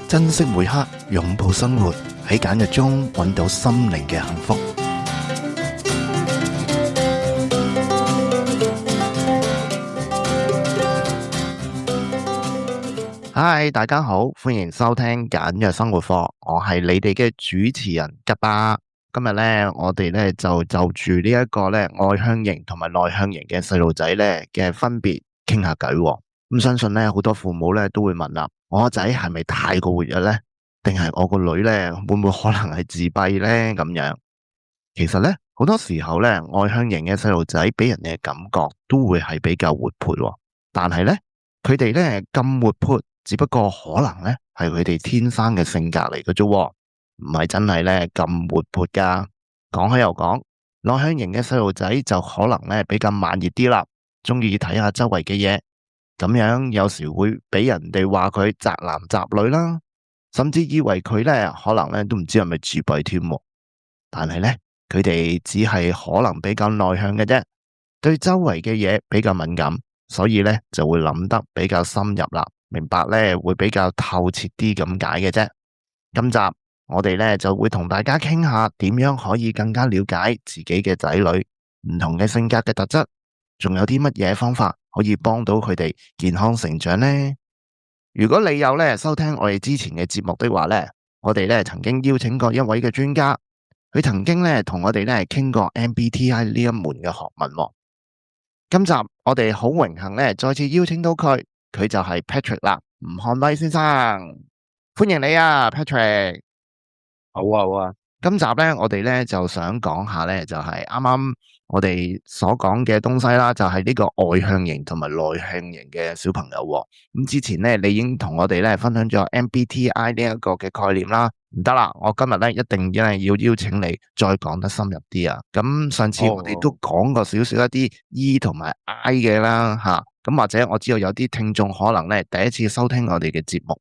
珍惜每刻，擁抱生活，喺簡約中揾到心靈嘅幸福。Hi， 大家好，歡迎收聽簡約生活課，我係你哋嘅主持人吉巴。今日咧，我哋咧就住呢一個咧外向型同埋內向型嘅細路仔咧嘅分別傾下偈。咁相信咧好多父母咧都會問啦，我個仔係咪太過活躍咧？定係我個女咧會唔會可能係自閉咧？咁樣，其實咧好多時候咧外向型嘅細路仔俾人嘅感覺都會係比較活潑，但係咧佢哋咧咁活潑，只不過可能咧係佢哋天生嘅性格嚟嘅啫，唔係真係咧咁活潑噶。講開又講，內向型嘅細路仔就可能咧比較慢熱啲啦，中意睇下周圍嘅嘢，咁樣有時會俾人哋話佢宅男宅女啦，甚至以為佢咧可能咧都唔知係咪自閉添。但係咧佢哋只係可能比較內向嘅啫，對周圍嘅嘢比較敏感，所以咧就會諗得比較深入啦，明白咧會比較透徹啲咁解嘅啫。今集我哋咧就會同大家傾下點樣可以更加了解自己嘅仔女唔同嘅性格嘅特質，仲有啲乜嘢方法可以幫到佢哋健康成長呢？如果你有咧收聽我哋之前嘅節目的話咧，我哋咧曾經邀請過一位嘅專家，佢曾經咧同我哋咧傾過 MBTI 呢一門嘅學問。今集我哋好榮幸咧再次邀請到佢，佢就係 Patrick 啦，吳漢威先生，歡迎你啊 Patrick。好啊，好啊。今集咧，我哋咧就想講下咧，就係啱啱我哋所講嘅東西啦，就係呢個外向型同埋內向型嘅小朋友。咁之前咧，你已經同我哋咧分享咗 MBTI 呢一個嘅概念啦。唔得啦，我今日咧一定要邀請你再講得深入啲啊。咁上次我哋都講過少少一啲 E 同埋 I 嘅啦，吓。咁或者我知道有啲聽眾可能咧第一次收聽我哋嘅節目，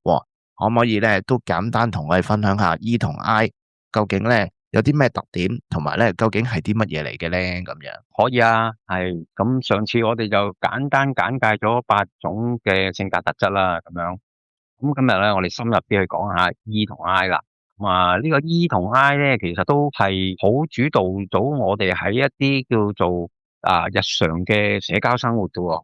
可唔可以咧都簡單同我哋分享下 E 同 I 究竟咧有啲咩特點，同埋咧究竟係啲乜嘢嚟嘅咧？咁樣可以啊，係咁上次我哋就簡單簡介咗8種嘅性格特質啦，咁樣。咁今日咧我哋深入啲去講下 E 同 I 啦。呢個 E 同 I 咧其實都係好主導到我哋喺一啲叫做日常嘅社交生活嘅，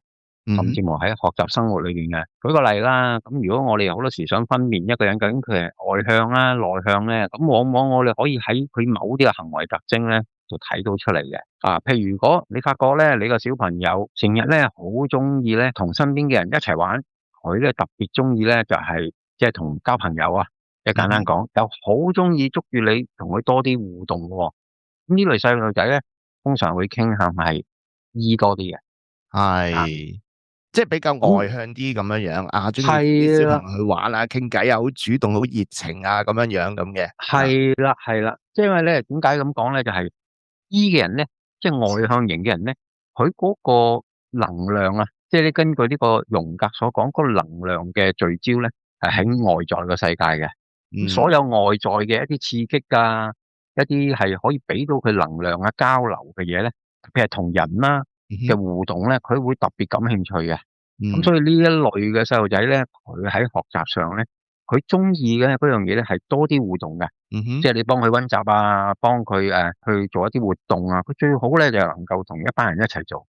甚至乎喺學習生活裏邊嘅。舉個例啦，咁如果我哋好多時想分辨一個人究竟佢係外向啦、內向咧，咁往往我哋可以喺佢某啲嘅行為特徵咧，就睇到出嚟嘅。譬如如果你發覺咧，你個小朋友成日咧好中意咧同身邊嘅人一齊玩，佢咧特別中意咧就係即係同交朋友啊。即係簡單講，又好中意捉住你同佢多啲互動嘅。咁呢類細路仔咧，通常會傾向係 E 多啲嘅，係即係比較外向啲咁樣樣中意啲小朋友去玩啊、傾偈啊，好主動、好熱情啊咁樣樣咁嘅。係啦，即係因為咧，點解咁講咧？就係 E 嘅人咧，即係外向型嘅人咧，佢嗰個能量啊，即係你根據呢個榮格所講，嗰個能量嘅聚焦咧，係喺外在嘅世界嘅。所有外在嘅一啲刺激啊，一啲係可以俾到佢能量啊、交流嘅嘢咧，特別係同人啦嘅互動咧，佢會特別感興趣嘅。咁所以呢一類嘅細路仔咧，佢喺學習上咧，佢中意嘅嗰樣嘢咧係多啲互動嘅。即係你幫佢溫習啊，幫佢去做一啲活動啊，佢最好咧就能夠同一班人一齊做。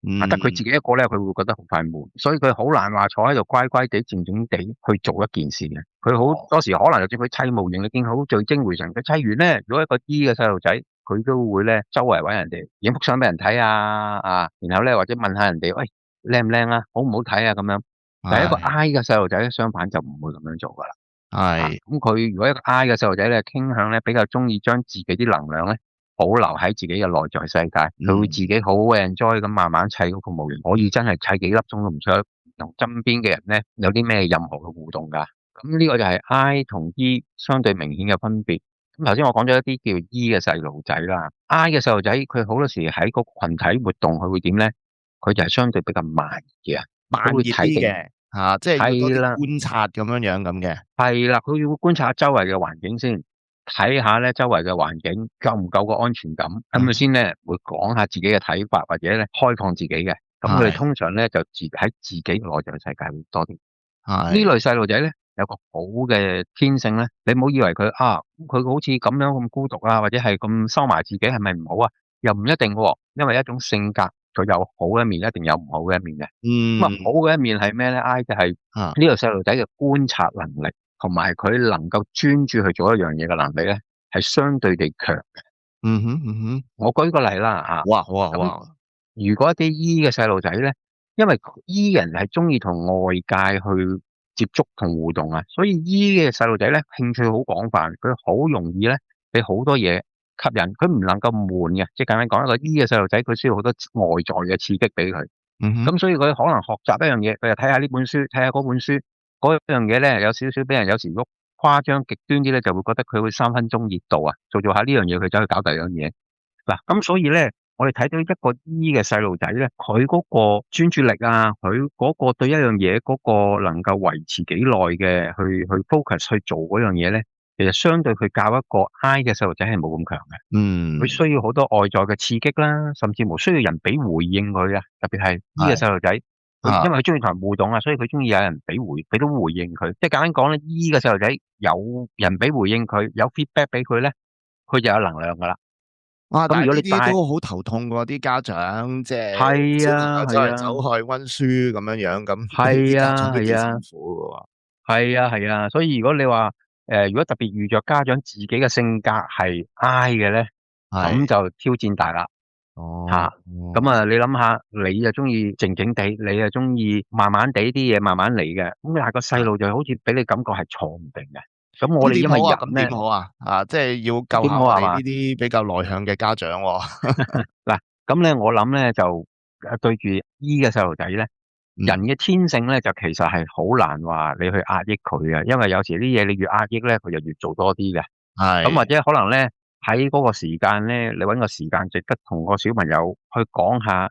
得佢自己一個咧，佢會覺得好快悶，所以佢好難話坐喺度乖乖地、靜靜地去做一件事嘅。佢好多時可能就算佢砌模型，你見佢好聚精會神。佢砌完咧，如果一個 E 嘅細路仔，佢都會咧周圍搵人哋影幅相俾人睇啊，然後咧或者問下人哋，喂，靚唔靚啊，好唔好睇啊咁樣。但係一個 I 嘅細路仔相反就唔會咁樣做噶啦。咁佢如果一個 I 嘅細路仔咧，傾向咧比較中意將自己啲能量咧保留喺自己嘅內在世界，佢會自己好 enjoy 咁慢慢砌嗰個模型，可以真係砌幾粒鐘都唔出，同身邊嘅人咧有啲咩任何嘅互動噶。咁呢個就係 I 同 E 相對明顯嘅分別。咁頭先我講咗一啲叫 E 嘅細路仔啦，I 嘅細路仔佢好多時喺個群體活動佢會點咧？佢就係相對比較慢嘅，慢熱啲嘅即係要多啲觀察咁樣樣咁嘅。係啦，佢要觀察周圍嘅環境先。睇下咧，周圍嘅環境夠唔夠個安全感，咁佢先咧會講下自己嘅睇法，或者咧開放自己嘅。咁佢哋通常咧就喺自己內在嘅世界會多啲。呢類細路仔咧有個好嘅天性咧，你唔好以為佢好似咁樣咁孤獨啊，或者係咁收埋自己，係咪唔好啊？又唔一定喎，因為一種性格佢有好嘅一面，一定有唔好嘅一面嘅。咁啊，好嗯嘅一面係咩咧？I 就係啊呢個細路仔嘅觀察能力，同埋佢能夠專注去做一樣嘢嘅能力咧，係相對地強嘅。嗯哼嗯哼，我舉個例啦嚇，好啊好啊好咁啊，如果一啲 E 嘅細路仔咧，因為 E 人係中意同外界去接觸同互動啊，所以 E 嘅細路仔咧興趣好廣泛，佢好容易咧俾好多嘢吸引，佢唔能夠悶嘅。即係簡單講，一個 E 嘅細路仔，佢需要好多外在嘅刺激俾佢。嗯哼咁所以佢可能學習一樣嘢，佢就睇下呢本書，睇下嗰本書，嗰樣嘢咧有少少俾人有時喐誇張極端啲咧，就會覺得佢會3分鐘熱度啊，做下呢樣嘢，佢走去搞第二樣嘢。嗱，咁所以咧，我哋睇到一個 E 嘅細路仔咧，佢嗰個專注力啊，佢嗰個對一樣嘢嗰個能夠維持幾耐嘅去 focus 去做嗰樣嘢咧，其實相對佢教一個 I 嘅細路仔係冇咁強嘅。佢嗯需要好多外在嘅刺激啦，甚至乎需要人俾回應佢啊。特別係 E 嘅係細路仔，佢因啊為佢中意同人互動啊，所以佢中意有人俾到回應佢。即係簡單講咧，E 嘅細路仔有人俾回應佢，有 feedback 俾佢咧，佢就有能量噶啦。哇！咁但係呢啲如果你帶都好頭痛喎，啲家長即係係小朋友走嚟啊係啊走去温書咁樣樣，咁啲係家長啊係啊都幾辛苦㗎喎。係啊係啊，所以如果你話如果特別遇着家長自己嘅性格係 I 嘅咧，咁係，就挑戰大啦。哦，吓，咁啊，你諗下，你就中意靜靜地，你就中意慢慢地啲嘢慢慢嚟嘅，咁但係個細啊，路就好似俾你感覺係坐唔定嘅。咁我哋因為咁點好啊？咁點人咧，好啊？啊，即係要救點下好係嘛？我哋呢啲比較內向嘅家長喎。嗱，咁咧我諗咧就對住 E 嘅細路仔咧，人嗯，嘅天性咧就其實係好難話你去壓抑佢嘅，因為有時啲嘢你越壓抑咧，佢就越做多啲嘅。咁或係，者可能咧喺嗰個時間咧，你揾個時間值得同個小朋友去講下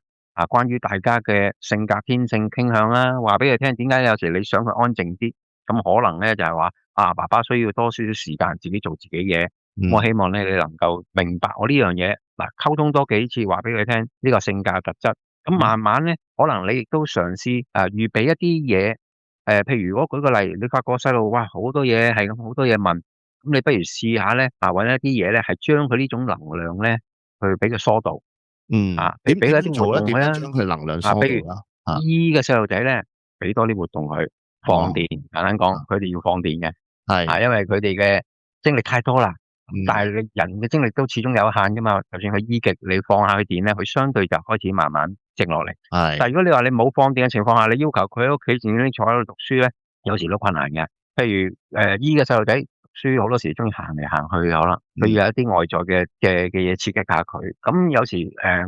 關於大家嘅性格天性傾向啦，話俾佢聽點解有時你想佢安靜啲，咁可能咧就係話爸爸需要多少少時間自己做自己嘢，我嗯，希望咧你能夠明白我呢樣嘢，嗱溝通多幾次話俾佢聽呢個性格特質，咁嗯，慢慢咧可能你亦都嘗試預備一啲嘢，譬如如果舉個例，你發覺細路哇好多嘢係咁好多嘢問。咁你不如試下咧，揾一啲嘢咧，係將佢呢種能量咧，去俾佢疏導，嗯，點俾佢一啲活樣做咧？點樣動佢啊。將佢能量疏導譬如 啦？啊，E 嘅細路仔咧，俾多啲活動佢，放哦，電。簡單講，啊，佢哋要放電嘅，係，因為佢哋嘅精力太多啦。咁但嗯，係你人嘅精力都始終有限噶嘛，就算佢 E 極，你放下佢電咧，佢相對就開始慢慢靜落嚟。但係，係如果你話你冇放電嘅情況下，你要求佢喺屋企自己坐喺度讀書咧，有時都困難嘅。譬如E 嘅細路仔讀書好多時中意行嚟行去，可能佢嗯，要有一啲外在嘅嘢刺激下佢。咁有時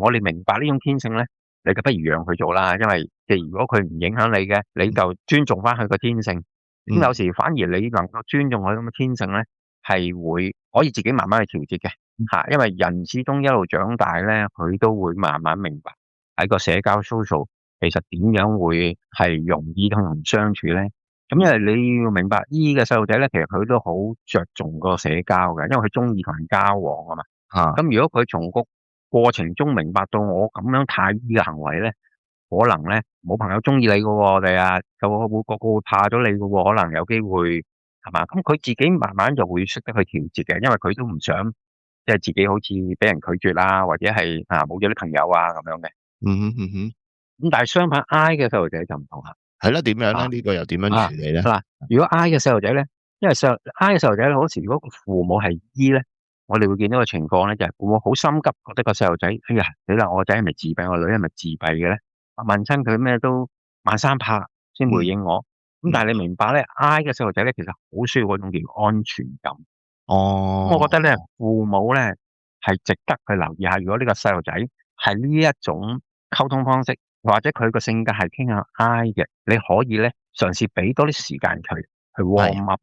我哋明白呢種天性咧，你就不如讓佢做啦，因為如果佢唔影響你嘅，你就尊重翻佢個天性。咁有嗯，時反而你能夠尊重佢咁嘅天性咧，係會可以自己慢慢去調節嘅因為人始終一路長大咧，佢都會慢慢明白喺個社交 social 其實點樣會係容易同人相處咧。咁因為你要明白，E 嘅細路仔咧，其實佢都好着重個社交嘅，因為佢中意同人交往啊嘛。啊，咁如果佢從個過程中明白到我咁樣太 E 嘅行為咧，可能咧冇朋友中意你嘅喎，我哋就會個個會怕咗你嘅喎，可能有機會係嘛？咁佢自己慢慢就會識得去調節嘅，因為佢都唔想即係自己好似俾人拒絕啦，或者係冇咗啲朋友啊咁樣嘅。嗯哼嗯哼，咁但係相反 I 嘅細路仔就唔同啦。係啦，點樣咧？啊呢個又點樣啊處理咧？嗱，如果 I 嘅細路仔咧，因為I 嘅細路仔咧，好時如果個父母係 E 咧，我哋會見到個情況咧，就係父母好心急，覺得個細路仔，哎呀，死啦，我個仔係咪自閉，我個女係咪自閉嘅咧？問親佢咩都慢三拍先回嗯應我。咁嗯，但係你明白咧，I 嘅細路仔咧，其實好需要嗰種叫安全感。咁我覺得咧，哦，父母咧係值得去留意下，如果呢個細路仔係呢一種溝通方式，或者佢個性格係傾向 I 嘅，你可以咧嘗試俾多啲時間佢去 係 warm up，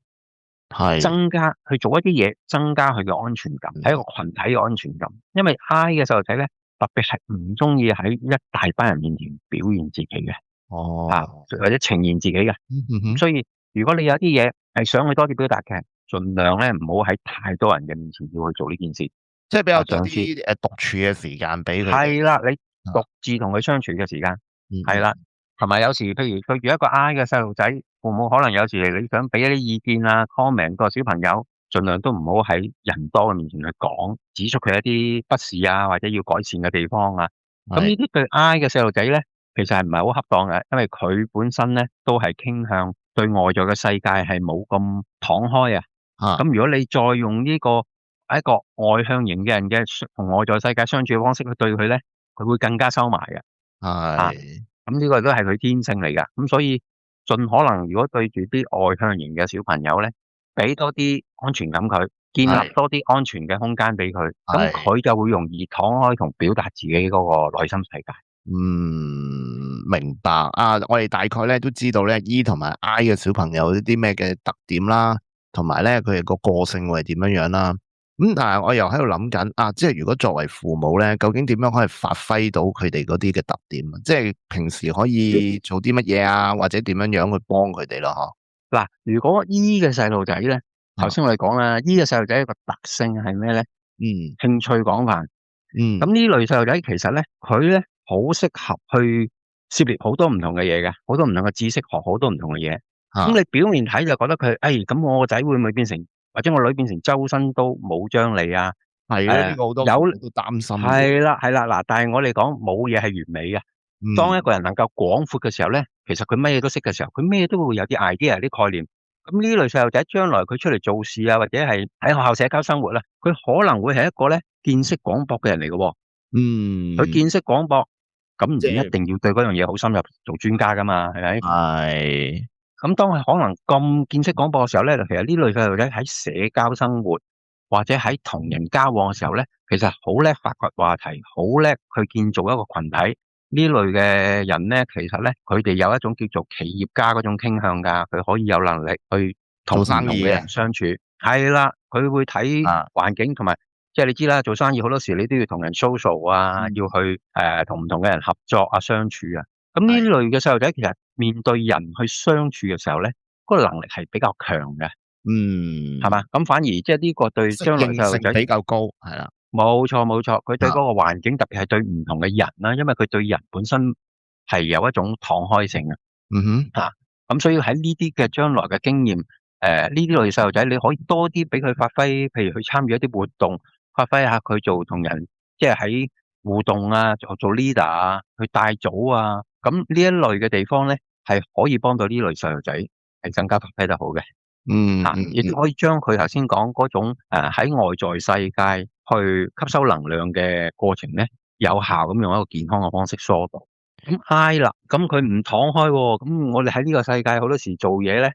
係，增加去做一啲嘢，增加佢嘅安全感，係一個群體嘅安全感。因為 I 嘅細路仔咧，特別係唔中意喺一大班人面前表現自己嘅，哦，或者呈現自己嘅。嗯哼，所以如果你有啲嘢係想去多啲表達嘅，盡量咧唔好喺太多人嘅面前要去做呢件事。即係比較多嘗試啲獨處嘅時間俾佢哋。係啦，你啊，獨自同佢相處嘅時間嗯嗯，係啦。同埋有時譬如對住一個 I 嘅細路仔，父母可能有時你想俾一啲意見啊 comment 個小朋友，盡量都唔好喺人多嘅面前去講，指出佢一啲不是啊，或者要改善嘅地方啊。咁係呢啲對 I 嘅細路仔咧，其實係唔係好恰當嘅，因為佢本身咧都係傾向對外在嘅世界係冇咁敞開啊。啊咁如果你再用呢個一個外向型嘅人嘅同外在世界相處嘅方式去對佢咧，佢會更加收埋嘅。啊，係咁呢個都係佢天性嚟㗎。咁所以盡可能如果對住啲外向型嘅小朋友咧，俾多啲安全感佢，建立係多啲安全嘅空間俾佢，咁係。佢就會容易敞開同表達自己嗰個內心世界。明白啊！我哋大概咧都知道咧 E 同埋 I 嘅小朋友有啲咩嘅特點啦，同埋咧佢哋個性會係點樣樣啦。但係我又喺度諗緊啊，即係如果作為父母咧，究竟點樣可以發揮到佢哋嗰啲嘅特點啊？即係平時可以做啲乜嘢啊，或者點樣樣去幫佢哋咯？嗱，如果 E 嘅細路仔咧，頭嗬。先我哋講啦，E 嘅細路仔一個特性係咩咧？嗯興趣廣泛。嗯咁呢類細路仔其實咧，佢咧好適合去涉獵好多唔同嘅嘢嘅，好多唔同嘅知識，學好多唔同嘅嘢。咁嚇你表面睇就覺得佢，咁我個仔會唔會變成，或者我女變成周身都冇張利啊？係咧，呢個好多父有母都擔心嘅。係啦係啦，嗱，但係我哋講冇嘢係完美嘅。當一嗯個人能夠廣闊嘅時候咧，其實佢乜嘢都識嘅時候，佢咩都會有啲 idea、啲概念。咁呢類細路仔將來佢出嚟做事啊，或者係喺學校社交生活咧，佢可能會係一個咧見識廣博嘅人嚟嘅喎。佢嗯，見識廣博，咁唔即係一定要對嗰樣嘢好深入做專家噶嘛，係咪？係咁當佢可能咁見識廣博嘅時候咧，其實呢類細路仔喺社交生活或者喺同人交往嘅時候咧，其實好叻發掘話題，好叻去建造一個群體。呢類嘅人咧，其實咧佢哋有一種叫做企業家嗰種傾向㗎，佢可以有能力去同做唔同嘅生意嘅。人相處。係啦，佢會睇啊。環境同埋，即係你知啦，做生意好多時你都要同人 social 啊，嗯要去同唔同嘅人合作啊、相處啊。咁呢係類嘅細路仔其實面對人去相處嘅時候咧，嗰個能力係比較強嘅，係嗯。嘛？咁反而即係呢個對適將來應性細路仔比較高，係啦。冇錯冇錯，佢對啊。嗰個環境，特別係對唔同嘅人啦，因為佢對人本身係有一種敞開性嘅。嗯哼。咁所以喺呢啲嘅將來嘅經驗，呢啲類細路仔你可以多啲俾佢發揮，譬如去參與一啲活動，發揮下佢做同人，即係喺互動啊，做 leader 啊，去帶組啊，咁呢一類嘅地方咧，係可以幫到呢類細路仔係更加發揮得好嘅。亦都可以將佢頭先講嗰種喺外在世界去吸收能量嘅過程咧，有效咁用一個健康嘅方式疏導。咁 I 啦，咁佢唔敞開喎，咁我哋喺呢個世界好多時做嘢咧，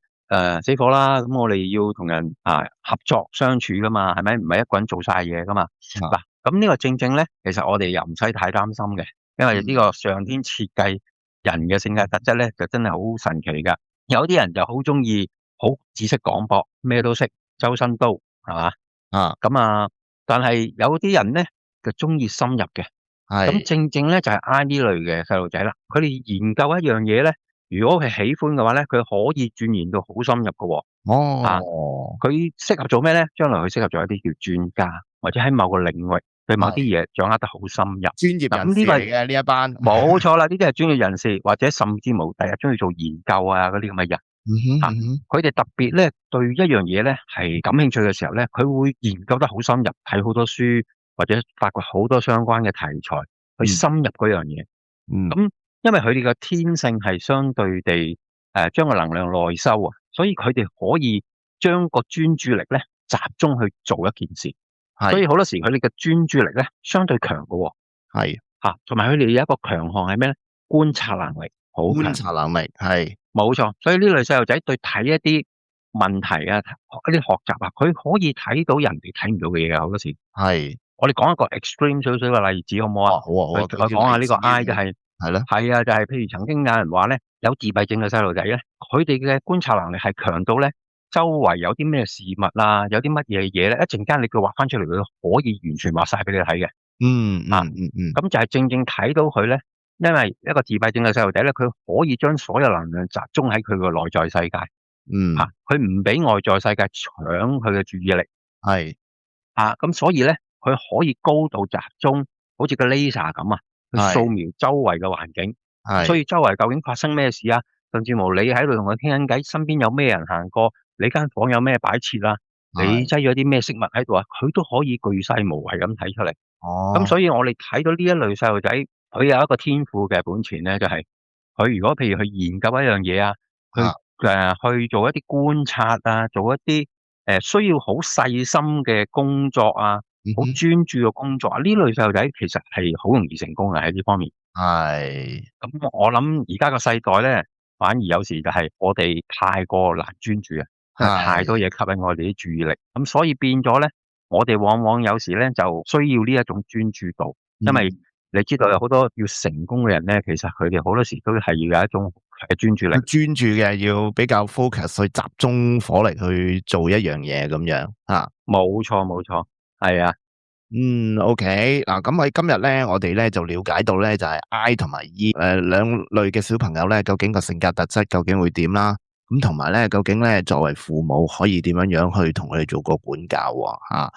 死火啦，咁我哋要同人合作相處噶嘛，係咪？唔係一個人做晒嘢噶嘛。嗱，咁呢個正正咧，其實我哋又唔使太擔心嘅，因為呢個上天設計人嘅性格特質咧，就真係好神奇噶。有啲人就好中意好知識廣博，咩都識，周身刀，係嘛？但係有啲人咧就中意深入嘅。咁係。正正咧就係 I 呢類嘅細路仔啦，佢哋研究一樣嘢咧，如果佢喜歡嘅話咧，佢可以鑽研到好深入嘅喎。哦。佢適合做咩咧？將來佢適合做一啲叫專家，或者喺某個領域對某啲嘢掌握得好深入。專業人士嚟嘅呢一班。冇錯啦，呢啲係專業人士，或者甚至冇第日中意做研究啊嗰啲咁嘅人。嗯哼嗯哼。佢哋特別咧對一樣嘢咧係感興趣嘅時候咧，佢會研究得好深入，睇好多書或者發掘好多相關嘅題材去深入嗰樣嘢。咁因為佢哋嘅天性係相對地將個能量內收啊，所以佢哋可以將個專注力咧集中去做一件事。所以好多時佢哋嘅專注力咧相對強嘅。係。同埋佢哋有一個強項係咩咧？觀察能力好強。觀察能力係。冇錯，所以呢類細路仔對睇一啲問題啊，一啲學習啊，佢可以睇到人哋睇唔到嘅嘢啊，好多時。係。我哋講一個 extreme 少少嘅例子好唔好啊？好啊好啊。我講下呢個 I 就係係咯。係啊，就係譬如曾經有人話咧，有自閉症嘅細路仔咧，佢哋嘅觀察能力係強到咧，周圍有啲咩事物啊，有啲乜嘢嘢咧，一陣間你叫畫翻出嚟，佢可以完全畫晒俾你睇嘅。咁就係正正睇到佢咧，因為一個自閉症嘅細路仔咧，佢可以將所有能量集中喺佢個內在世界。佢唔俾外在世界搶佢嘅注意力。係。咁所以咧，佢可以高度集中，好似個 laser 咁去掃描周圍嘅環境。係，所以周圍究竟發生咩事啊？甚至乎你喺度同佢傾緊偈，身邊有咩人行過，你間房有咩擺設啊？你係，擠咗啲咩飾物喺度啊？佢都可以巨細無遺咁睇出嚟。咁哦，所以我哋睇到呢一類細路仔，佢有一個天賦嘅本錢咧，就係佢如果譬如去研究一樣嘢啊，去啊，去做一啲觀察啊，做一啲需要好細心嘅工作啊，好嗯哼，專注嘅工作啊，呢類細路仔其實係好容易成功嘅喺呢方面。係，咁我諗而家個世代咧，反而有時就係我哋太過難專注啊，因為太多係，嘢吸引我哋啲注意力，咁所以變咗咧，我哋往往有時咧就需要呢一種專注度，因為嗯。你知道有好多要成功嘅人咧，其實佢哋好多時都係要有一種專注力。要專注嘅，要比較 focus 去集中火力去做一樣嘢咁樣啊。冇錯冇錯，係啊，嗯，OK，嗱，咁喺今日咧，我哋咧就了解到咧，就係 I 同埋 E 兩類嘅小朋友咧，究竟個性格特質究竟會點啦？咁同埋咧，究竟咧作為父母可以點樣樣去同佢哋做個管教喎？嚇，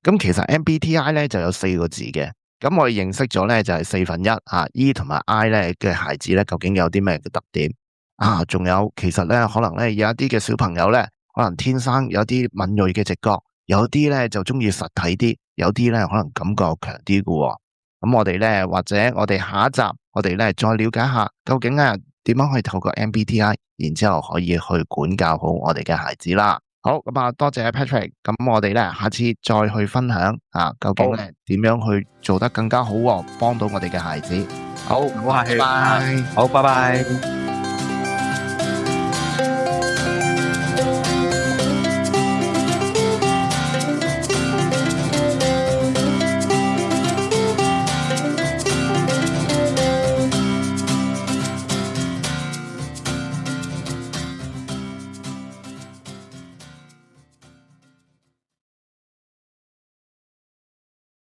咁其實 MBTI 咧就有4個字嘅，咁我哋認識咗咧就係1/4啊，E 同埋 I 咧嘅孩子咧究竟有啲咩嘅特點啊？仲有其實咧可能咧有一啲嘅小朋友咧，可能天生有啲敏銳嘅直覺。有啲咧就中意實體啲，有啲咧可能感覺強啲嘅喎。咁我哋咧或者我哋下一集，我哋咧再了解下究竟啊點樣可以透過 MBTI，然之後可以去管教好我哋嘅孩子啦。好，咁啊多謝 Patrick，咁我哋咧下次再去分享啊，究竟好，咧點樣去做得更加好喎，幫到我哋嘅孩子。好，唔好客氣，拜拜。好，拜拜。